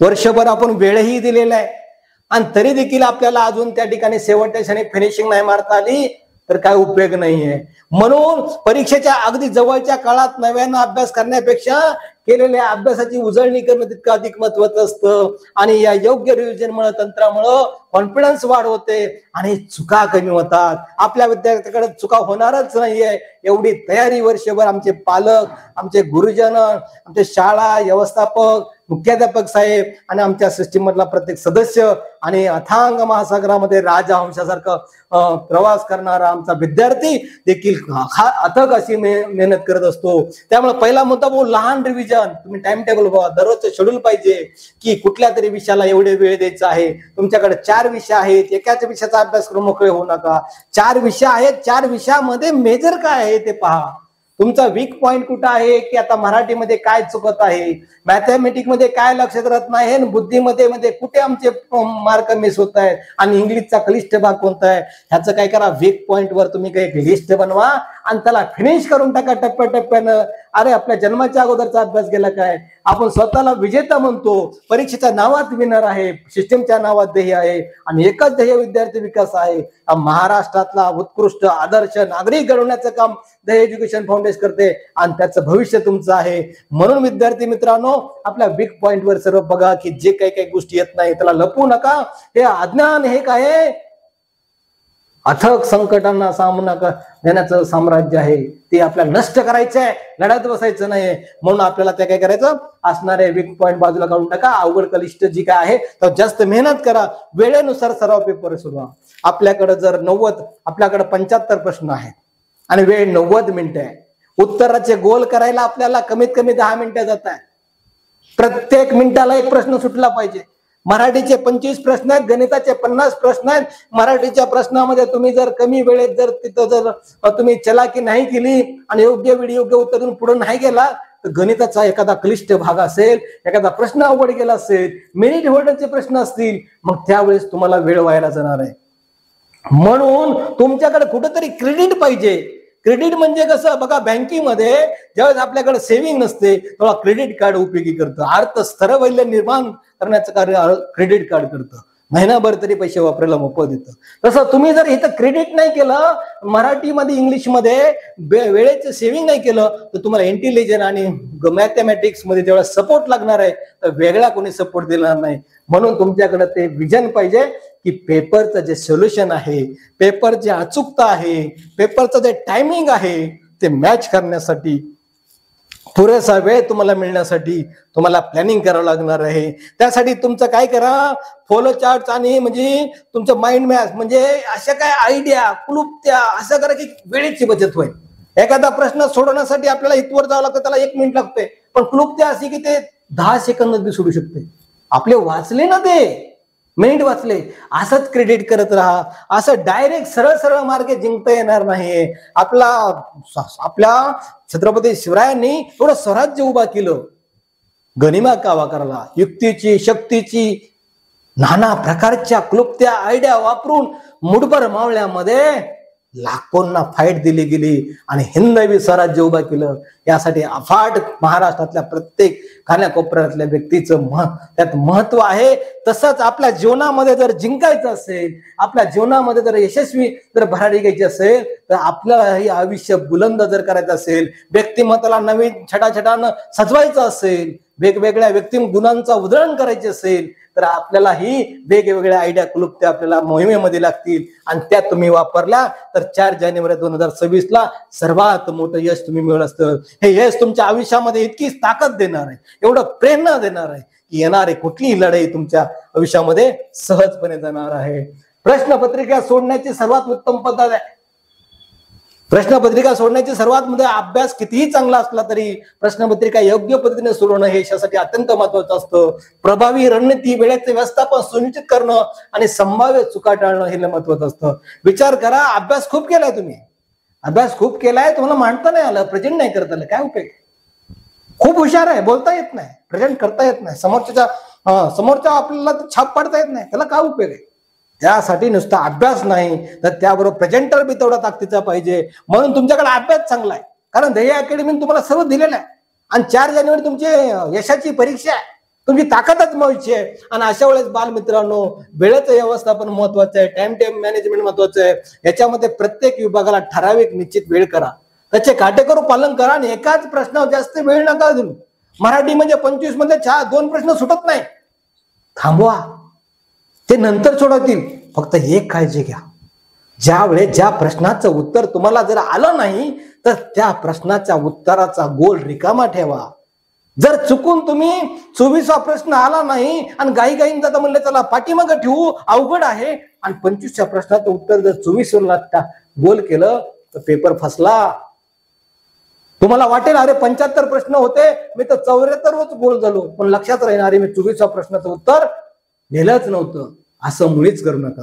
वर्षभर आपण वेळही दिलेला आहे आणि तरी देखील आपल्याला अजून त्या ठिकाणी शेवटच्या क्षणी फिनिशिंग नाही मारता आली तर काय उपयोग नाहीये. म्हणून परीक्षेच्या अगदी जवळच्या काळात नव्यानं अभ्यास करण्यापेक्षा केलेल्या अभ्यासाची उजळणी करणं तितकं अधिक महत्वाचं असतं. आणि या योग्य रिव्हिजनमुळे तंत्रामुळे कॉन्फिडन्स वाढ होते आणि चुका कमी होतात. आपल्या विद्यार्थ्याकडे चुका होणारच नाहीये एवढी तयारी वर्षभर आमचे पालक, आमचे गुरुजन, आमचे शाळा व्यवस्थापक, मुख्याध्यापक साहेब आणि आमच्या सिस्टीम मधला प्रत्येक सदस्य आणि अथांग महासागरामध्ये राजहंसासारखं प्रवास करणारा आमचा विद्यार्थी देखील अथक अशी मेहनत करत असतो. त्यामुळे पहिला मुद्दा बोल लहान रिव्हिजन. तुम्ही टाइम टेबल बघा, दररोजचं शेड्यूल पाहिजे की कुठल्या तरी विषयाला एवढे वेळ द्यायचा आहे. तुमच्याकडे 4 विषय आहेत, एकाच विषयाचा अभ्यास करून मोकळे होऊ नका. 4 विषय आहेत, 4 विषयामध्ये मेजर काय आहे ते पहा. तुमचा वीक पॉइंट कुठं आहे की आता मराठीमध्ये काय चुकत आहे, मॅथमॅटिक्स मध्ये काय लक्षात राहत नाही, बुद्धिमत्तेमध्ये कुठे आमचे मार्क मिस होत आहेत आणि इंग्लिशचा क्लिष्ट भाग कोणता आहे ह्याचं काय करा. वीक पॉइंट वर तुम्ही काही एक लिस्ट बनवा आणि त्याला फिनिश करून टाका टप्प्याटप्प्यानं. अरे आपल्या जन्माच्या अगोदरचा अभ्यास गेला काय, आपण स्वतःला विजेता म्हणतो, परीक्षेच्या नावात विनर आहे, सिस्टीमच्या नावात ध्येय आहे आणि एकच ध्येय विद्यार्थी विकास आहे. महाराष्ट्रातला उत्कृष्ट आदर्श नागरिक घडवण्याचं काम ध्येय एज्युकेशन फाउंडेशन करते आणि त्याचं भविष्य तुमचं आहे. म्हणून विद्यार्थी मित्रांनो आपल्या वीक पॉइंट वर सर्व बघा की जे काही काही गोष्टी येत नाही त्याला लपवू नका. हे अज्ञान हे काय अथक संकटांना सामना देण्याचं साम्राज्य आहे, ते आपल्याला नष्ट करायचं आहे, लढत बसायचं नाही. म्हणून आपल्याला ते काय करायचं, असणारे वीक पॉइंट बाजूला काढून टाका. अवघड कलिष्ट जी काय आहे तर जास्त मेहनत करा, वेळेनुसार सराव पेपर सोडवा. आपल्याकडे जर 90 आपल्याकडे 75 प्रश्न आहेत आणि वेळ 90 मिनिटं आहे. उत्तराचे गोल करायला आपल्याला कमीत कमी 10 मिनिटं जात आहे. प्रत्येक मिनिटाला एक प्रश्न सुटला पाहिजे. मराठीचे 25 प्रश्न आहेत, गणिताचे 50 प्रश्न आहेत. मराठीच्या प्रश्नामध्ये तुम्ही जर कमी वेळेत जर तिथं जर तुम्ही चलाकी नाही केली आणि योग्य वेळी योग्य उत्तर देऊन पुढे नाही गेला तर गणिताचा एखादा क्लिष्ट भाग असेल, एखादा प्रश्न अवघड गेला असेल, मेरिट होल्डरचे प्रश्न असतील, मग त्यावेळेस तुम्हाला वेळ व्हायला जाणार आहे. म्हणून तुमच्याकडे कुठेतरी क्रेडिट पाहिजे. क्रेडिट म्हणजे कसं बघा, बँकेमध्ये ज्यावेळेस आपल्याकडे सेव्हिंग नसते तेव्हा क्रेडिट कार्ड उपयोगी करतं. अर्थ स्तरवैल्य निर्माण करण्याचं कार्य क्रेडिट कार्ड करतं. महिनाभर तरी पैसे वापरायला मोफत देतं. तसं तुम्ही जर इथं क्रेडिट नाही केलं, मराठीमध्ये इंग्लिशमध्ये वेळेचं सेव्हिंग नाही केलं तर तुम्हाला इंटेलिजन्स आणि मॅथमॅटिक्स मध्ये तेवढा सपोर्ट लागणार आहे, तर वेगळा कोणी सपोर्ट देणार नाही. म्हणून तुमच्याकडे ते विजन पाहिजे की पेपरचं जे सोल्युशन आहे, पेपर जे अचूकता आहे, पेपरचं जे टायमिंग आहे ते मॅच करण्यासाठी पुरेसा वेळ तुम्हाला मिळण्यासाठी तुम्हाला प्लॅनिंग करावं लागणार आहे. त्यासाठी तुमचं काय करा, फॉलो चार्ट आणि म्हणजे तुमचं माइंड मॅप म्हणजे अशा काय आयडिया क्लुप्त्या असं करा की वेळेची बचत होईल. एखादा प्रश्न सोडवण्यासाठी आपल्याला इथवर जावं लागतं, त्याला 1 मिनिट लागते, पण क्लुप्त्या अशी की ते 10 सेकंदात बी सोडू शकते. आपले वाचले ना ते मिनिट वाचले असंच क्रेडिट करत राहा. असं डायरेक्ट सरळ सरळ मार्गे जिंकता येणार नाही. आपल्या छत्रपती शिवरायांनी एवढं स्वराज्य उभा केलं, गनिमा कावा करायला, युक्तीची शक्तीची नाना प्रकारच्या क्लुप्त्या आयडिया वापरून मुठभर मावळ्यामध्ये लाखोंना फाईट दिली गेली आणि हिंदवी स्वराज्य उभा केलं. यासाठी अफाट महाराष्ट्रातल्या प्रत्येक कानाकोपऱ्यातल्या व्यक्तीचं त्यात महत्व आहे. तसंच आपल्या जीवनामध्ये जर जिंकायचं असेल, आपल्या जीवनामध्ये जर यशस्वी जर भरारी घ्यायची असेल, तर आपल्याला हे आयुष्य बुलंद जर करायचं असेल, व्यक्तिमत्वाला नवीन छटाछटानं सजवायचं असेल, वेगवेगळ्या गुणांचा उधळण करायचे असेल, तर आपल्याला ही वेगवेगळ्या आयडिया क्लुप्त्या आपल्याला मोहिमेमध्ये लागतील. आणि त्या तुम्ही वापरल्या तर 4 जानेवारी 2026 सर्वात मोठं यश तुम्ही मिळवलं असतं. हे यश तुमच्या आयुष्यामध्ये इतकी ताकद देणार आहे, एवढं प्रेरणा देणार आहे की येणारी कुठलीही लढाई तुमच्या आयुष्यामध्ये सहजपणे जाणार आहे. प्रश्नपत्रिका सोडण्याची सर्वात उत्तम पद्धत आहे. प्रश्नपत्रिका सोडण्याची सर्वात मध्ये अभ्यास कितीही चांगला असला तरी प्रश्नपत्रिका योग्य पद्धतीने सोडवणं हे यशासाठी अत्यंत महत्वाचं असतं. प्रभावी रणनीती, वेळेचे व्यवस्थापन सुनिश्चित करणं आणि संभाव्य चुका टाळणं हे महत्वाचं असतं. विचार करा, अभ्यास खूप केलाय तुम्ही, अभ्यास खूप केलाय, तुम्हाला मांडता नाही आलं, प्रेझेंट नाही करता आलं, काय उपयोग? खूप हुशार आहे, बोलता येत नाही, प्रेझेंट करता येत नाही, समोरच्या आपल्याला छाप पाडता येत नाही, त्याला काय उपयोग आहे? त्यासाठी नुसता अभ्यास नाही तर त्याबरोबर प्रेझेंटर बी तेवढा ताकदीचा पाहिजे. म्हणून तुमच्याकडे अभ्यास चांगला आहे, कारण ध्येय अकॅडमीने तुम्हाला सर्व दिलेलं आहे. आणि 4 जानेवारी तुमची यशाची परीक्षा आहे, तुमची ताकदच महत्वाची आहे. आणि अशा वेळेस बालमित्रांनो, वेळेचं व्यवस्थापन महत्वाचं आहे, टाइम टेबल मॅनेजमेंट महत्वाचं आहे. याच्यामध्ये प्रत्येक विभागाला ठराविक निश्चित वेळ करा, त्याचे काटेकोर पालन करा आणि एकाच प्रश्नावर जास्त वेळ नका देऊ. मराठी म्हणजे 25 मध्ये 2 प्रश्न सुटत नाही, थांबवा, ते नंतर सोडवतील. फक्त एक काळजी घ्या, ज्या वेळेस ज्या प्रश्नाचं उत्तर तुम्हाला जर आलं नाही तर त्या प्रश्नाच्या उत्तराचा गोल रिकामा ठेवा. जर चुकून तुम्ही 24वा प्रश्न आला नाही आणि गाई जाता म्हणले चला पाठीमागं ठेवू, अवघड आहे, आणि 25च्या प्रश्नाचं उत्तर जर 24वर गोल केलं तर पेपर फसला. तुम्हाला वाटेल अरे 75 प्रश्न होते, मी तर 74वरच गोल झालो, पण लक्षात राहणार मी 24व्या प्रश्नाचं उत्तर लिहिलंच नव्हतं. असं मुळीच करू नका,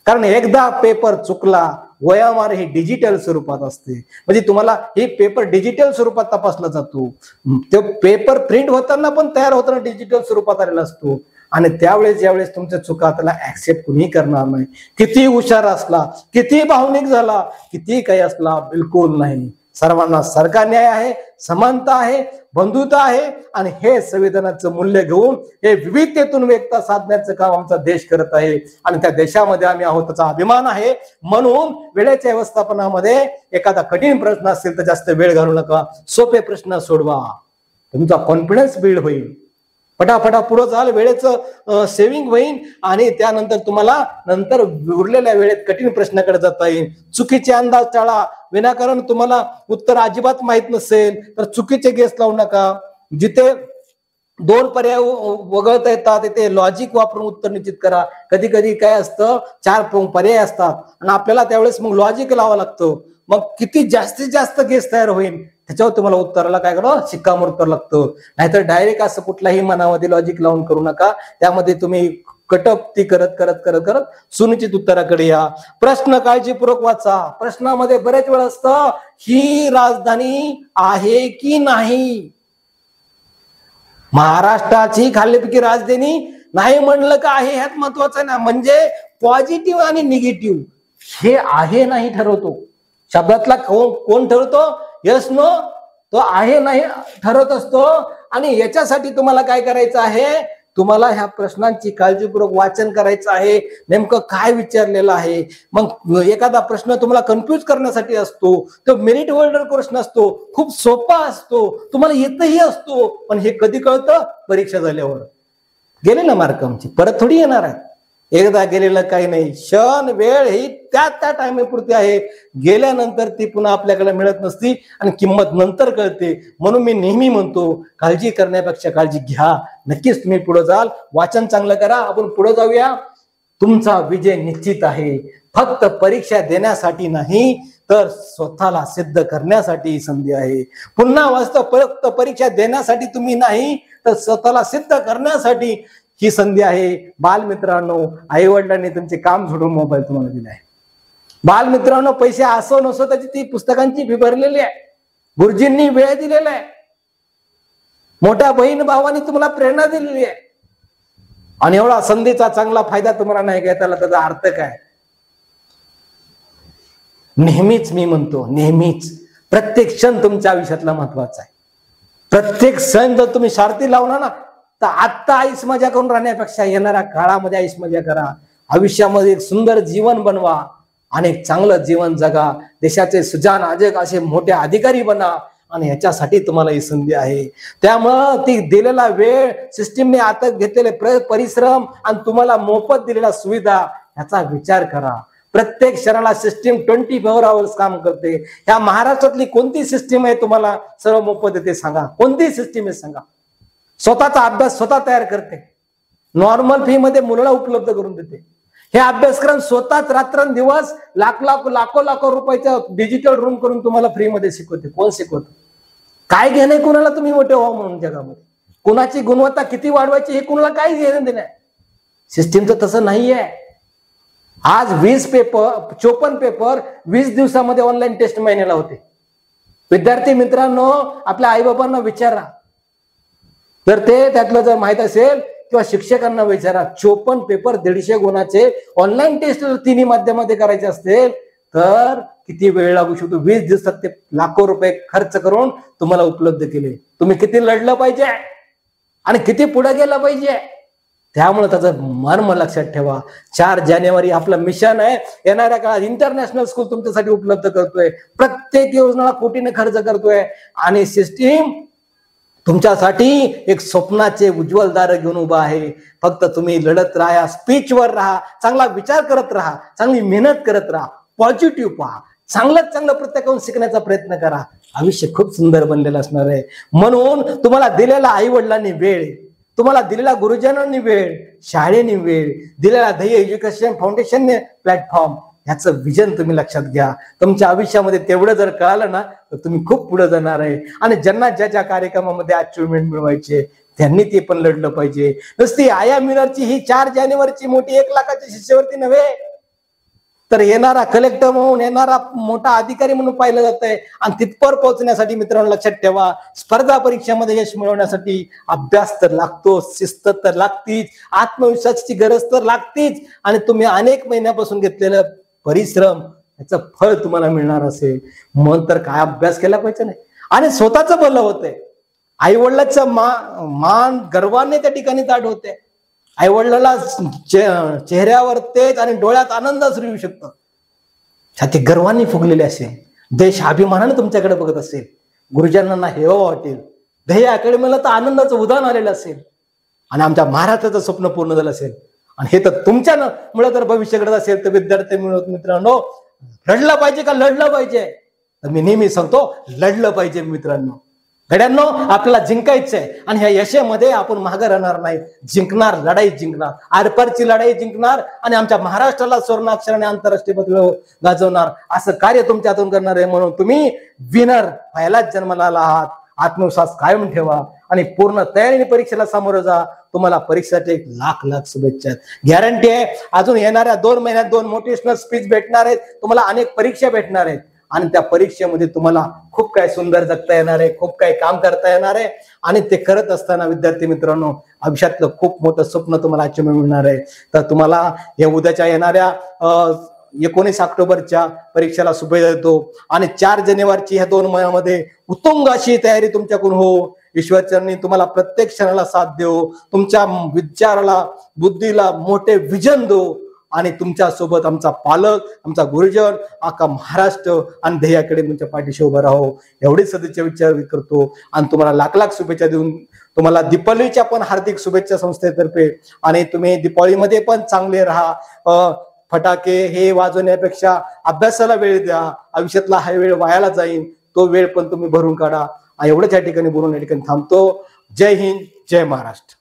कारण एकदा पेपर चुकला, वयामार हे डिजिटल स्वरूपात असते. म्हणजे तुम्हाला हे पेपर डिजिटल स्वरूपात तपासला जातो. तो पेपर प्रिंट होताना पण तयार होताना डिजिटल स्वरूपात आलेला असतो. आणि त्यावेळेस ज्यावेळेस तुमच्या चुका त्याला ऍक्सेप्ट कुणी करणार नाही. किती हुशार असला, किती भावनिक झाला, किती काही असला, बिलकुल नाही. सर्वांना सारखा न्याय आहे, समानता आहे, बंधुता आहे, आणि हे संविधानाचं मूल्य घेऊन हे विविधतेतून एकता साधण्याचं काम आमचा देश करत आहे. आणि त्या देशामध्ये आम्ही आहोत, त्याचा अभिमान आहे. म्हणून वेळेच्या व्यवस्थापनामध्ये एखादा कठीण प्रश्न असेल तर जास्त वेळ घालू नका, सोपे प्रश्न सोडवा, तुमचा कॉन्फिडन्स बिल्ड होईल, फटाफटा पुढे जाल, वेळेचं सेव्हिंग होईल, आणि त्यानंतर तुम्हाला नंतर उरलेल्या वेळेत कठीण प्रश्नाकडे जाता येईल. चुकीचे अंदाज टाळा. विनाकारण तुम्हाला उत्तर अजिबात माहित नसेल तर चुकीचे गेस लावू नका. जिथे 2 पर्याय वगळता येतात तिथे लॉजिक वापरून उत्तर निश्चित करा. कधी कधी काय असतं, 4 पर्याय असतात आणि आपल्याला त्यावेळेस मग लॉजिक लावावं लागतं. मग किती जास्तीत जास्त गेस तयार होईल त्याच्यावर तुम्हाला उत्तराला काय करा, शिक्कामोर्तब लागतं. नाहीतर डायरेक्ट असं कुठलाही मनामध्ये लॉजिक लावून करू नका. त्यामध्ये तुम्ही कटपती करत करत करत करत सुनिश्चित उत्तराकडे या. प्रश्न काळजीपूर्वक वाचा. प्रश्नामध्ये बरेच वेळ असतं, ही राजधानी आहे की नाही. महाराष्ट्राची खालीलपैकी राजधानी नाही म्हणलं का आहे, ह्यात महत्वाचं ना. म्हणजे पॉझिटिव्ह आणि निगेटिव्ह हे आहे नाही ठरवतो. शब्दातला कोण ठरवतो? यस नो, तो आहे नाही ठरवत असतो. आणि याच्यासाठी तुम्हाला काय करायचं आहे, तुम्हाला ह्या प्रश्नांची काळजीपूर्वक वाचन करायचं आहे. नेमकं काय विचारलेलं आहे. मग एखादा प्रश्न तुम्हाला कन्फ्यूज करण्यासाठी असतो, तो मेरिट होल्डर प्रश्न असतो, खूप सोपा असतो, तुम्हाला येतही असतो, पण हे कधी कळतं, परीक्षा झाल्यावर. गेले ना मार्क आमची, परत थोडी येणार आहे. एकदा गेलेलं काही नाही. क्षण वेळ ही त्या टायमेपुरती आहे, गेल्यानंतर ती पुन्हा आपल्याकडे मिळत नसती आणि किंमत नंतर कळते. म्हणून मी नेहमी म्हणतो, काळजी करण्यापेक्षा काळजी घ्या. नक्कीच तुम्ही पुढे जाल. वाचन चांगलं करा. आपण पुढे जाऊया. तुमचा विजय निश्चित आहे. फक्त परीक्षा देण्यासाठी नाही तर स्वतःला सिद्ध करण्यासाठी संधी आहे. पुन्हा वास्तव फक्त परीक्षा देण्यासाठी तुम्ही नाही तर स्वतःला सिद्ध करण्यासाठी ही संधी आहे. बालमित्रांनो, आई वडिलांनी तुमचे काम सोडून मोबाईल तुम्हाला दिला आहे. बालमित्रांनो, पैसे असो नसो त्याची ती पुस्तकांची फी भरलेली आहे. गुरुजींनी वेळ दिलेला आहे. मोठ्या बहीण भावांनी तुम्हाला प्रेरणा दिलेली आहे. आणि एवढा संधीचा चांगला फायदा तुम्हाला नाही घेता आला त्याचा अर्थ काय? नेहमीच मी म्हणतो, नेहमीच प्रत्येक क्षण तुमच्या आयुष्यातला महत्वाचा आहे. प्रत्येक क्षण जर तुम्ही स्वार्थी लावला ना, तर आत्ता आयुष मजा करून राहण्यापेक्षा येणाऱ्या काळामध्ये आयुष मजा करा. आयुष्यामध्ये एक सुंदर जीवन बनवा आणि एक चांगलं जीवन जगा. देशाचे सुजाण अजय असे मोठे अधिकारी बना. आणि ह्याच्यासाठी तुम्हाला ही संधी आहे. त्यामुळं ती दिलेला वेळ, सिस्टीमने आता घेतलेले परिश्रम आणि तुम्हाला मोफत दिलेल्या सुविधा ह्याचा विचार करा. प्रत्येक क्षणाला सिस्टीम 24 आवर्स काम करते. ह्या महाराष्ट्रातली कोणती सिस्टीम आहे तुम्हाला सर्व मोफत देते सांगा? कोणती सिस्टीम आहे सांगा? स्वतःचा अभ्यास स्वतः तयार करते. नॉर्मल फी मध्ये मुलाला उपलब्ध करून देते. हे अभ्यासक्रम स्वतःच रात्रंदिवस लाखो रुपयाच्या डिजिटल रूम करून तुम्हाला फ्री मध्ये शिकवते. कोण शिकवत? काय घेणे कुणाला तुम्ही मोठे व्हा म्हणून जगामध्ये? कुणाची गुणवत्ता किती वाढवायची हे कुणाला काही घेणं देणं? सिस्टीमचं तसं नाहीये. आज 54 पेपर 20 दिवसामध्ये ऑनलाईन टेस्ट महिन्याला होते. विद्यार्थी मित्रांनो, आपल्या आईबाबांना विचारा, तर ते त्यातलं जर माहित असेल किंवा शिक्षकांना विचारा. 54 पेपर 150 गुणाचे ऑनलाईन टेस्ट तिन्ही माध्यमामध्ये करायचे असतील तर किती वेळ लागू शकतो? 20 दिवसात ते लाखो रुपये खर्च करून तुम्हाला उपलब्ध केले. तुम्ही किती लढलं पाहिजे आणि किती पुढे गेलं पाहिजे. त्यामुळे त्याचं मर्म लक्षात ठेवा. 4 जानेवारी आपलं मिशन आहे. येणाऱ्या काळात इंटरनॅशनल स्कूल तुमच्यासाठी उपलब्ध करतोय. प्रत्येक योजनेला कोटीने खर्च करतोय. आणि सिस्टीम तुमच्यासाठी एक स्वप्नाचे उज्ज्वल दार घेऊन उभा आहे. फक्त तुम्ही लढत राहा, स्पीचवर राहा, चांगला विचार करत राहा, चांगली मेहनत करत राहा, पॉझिटिव्ह पहा, चांगलं प्रत्येकाहून शिकण्याचा प्रयत्न करा. आयुष्य खूप सुंदर बनलेलं असणार आहे. म्हणून तुम्हाला दिलेला आई वडिलांनी वेळ, तुम्हाला दिलेला गुरुजनांनी वेळ, शाळेने वेळ, दिलेला ध्येय एज्युकेशन फाउंडेशनने प्लॅटफॉर्म, ह्याचं विजन तुम्ही लक्षात घ्या. तुमच्या आयुष्यामध्ये तेवढं जर कळालं ना तर तुम्ही खूप पुढे जाणार आहे. आणि ज्यांना ज्या कार्यक्रमामध्ये अचिव्हमेंट मिळवायचे त्यांनी ते पण लढलं पाहिजे. नुसती आया मिनरची ही 4 जानेवारीची मोठी 1 लाखाची शिष्यवृत्ती नव्हे, तर येणारा कलेक्टर म्हणून, येणारा मोठा अधिकारी म्हणून पाहिलं जात आहे. आणि तिथपर पोहोचण्यासाठी मित्रांनो लक्षात ठेवा, स्पर्धा परीक्षेमध्ये यश मिळवण्यासाठी अभ्यास तर लागतो, शिस्त तर लागतीच, आत्मविश्वासाची गरज तर लागतीच. आणि तुम्ही अनेक महिन्यापासून घेतलेलं परिश्रम याचं फळ तुम्हाला मिळणार असेल मग तर काय अभ्यास केला पाहिजे नाही. आणि स्वतःच भलं होतंय. आई वडिलांचं मान गर्वाने त्या ठिकाणी ताट होते. आई वडिलाला चेहऱ्यावर तेज आणि डोळ्यात आनंद असू येऊ शकतं. छाती गर्वाने फुगलेले असेल, देश अभिमानाने तुमच्याकडे बघत असेल, गुरुजनांना हेवा वाटेल, ध्येय अकॅडमीला तर आनंदाचं उदाहरण आलेलं असेल आणि आमच्या महाराष्ट्राचं स्वप्न पूर्ण झालं असेल. आणि हे तर तुमच्या मुळे जर भविष्य घडत असेल तर विद्यार्थी मित्रांनो, लढलं पाहिजे का लढलं पाहिजे? तर मी नेहमी सांगतो लढलं पाहिजे मित्रांनो. घड्यांनो, आपल्याला जिंकायचंय आणि ह्या यशामध्ये आपण मागे राहणार नाही. जिंकणार, लढाई जिंकणार, आरपारची लढाई जिंकणार आणि आमच्या महाराष्ट्राला स्वर्णाक्षराने आंतरराष्ट्रीय पातळीवर गाजवणार असं कार्य तुमच्या हातून करणार आहे. म्हणून तुम्ही विनर व्हायलाच जन्माला आहात. आत्मविश्वास कायम ठेवा आणि पूर्ण तयारीने परीक्षेला सामोरं जा. तुम्हाला परीक्षेसाठी 1,00,000 शुभेच्छा. गॅरंटी आहे अजून येणाऱ्या 2 महिन्यात 2 मोटिवेशनल स्पीच भेटणार आहेत. तुम्हाला अनेक परीक्षा भेटणार आहेत आणि त्या परीक्षेमध्ये तुम्हाला खूप काही सुंदर जगता येणार आहे, खूप काही काम करता येणार आहे. आणि ते करत असताना विद्यार्थी मित्रांनो, आयुष्यातलं खूप मोठं स्वप्न तुम्हाला अचीव्ह मिळणार आहे. तर तुम्हाला या उद्याच्या येणाऱ्या 19 ऑक्टोबरच्या परीक्षेला शुभेच्छा देतो. आणि 4 जानेवारीची ह्या 2 महिन्यामध्ये उत्तुंग अशी तयारी तुमच्याकडून हो. ईश्वरचरणी तुम्हाला प्रत्येक क्षणाला साथ देऊ, तुमच्या विचाराला, बुद्धीला मोठे विजन देऊ आणि तुमच्या सोबत आमचा पालक, आमचा गुरुजन, अख्खा महाराष्ट्र आणि ध्येय अकॅडमीच्या पाठीशी उभं राहू एवढे सदिच्छा विचार करतो. आणि तुम्हाला 1,00,000 शुभेच्छा देऊन तुम्हाला दीपावलीच्या पण हार्दिक शुभेच्छा संस्थेतर्फे. आणि तुम्ही दीपावलीमध्ये पण चांगले राहा. फटाके हे वाजवण्यापेक्षा अभ्यासाला वेळ द्या. आयुष्यातला हा वेळ वायाला जाईल, तो वेळ पण तुम्ही भरून काढा. एवढंच या ठिकाणी बोलून या ठिकाणी थांबतो. जय हिंद, जय महाराष्ट्र.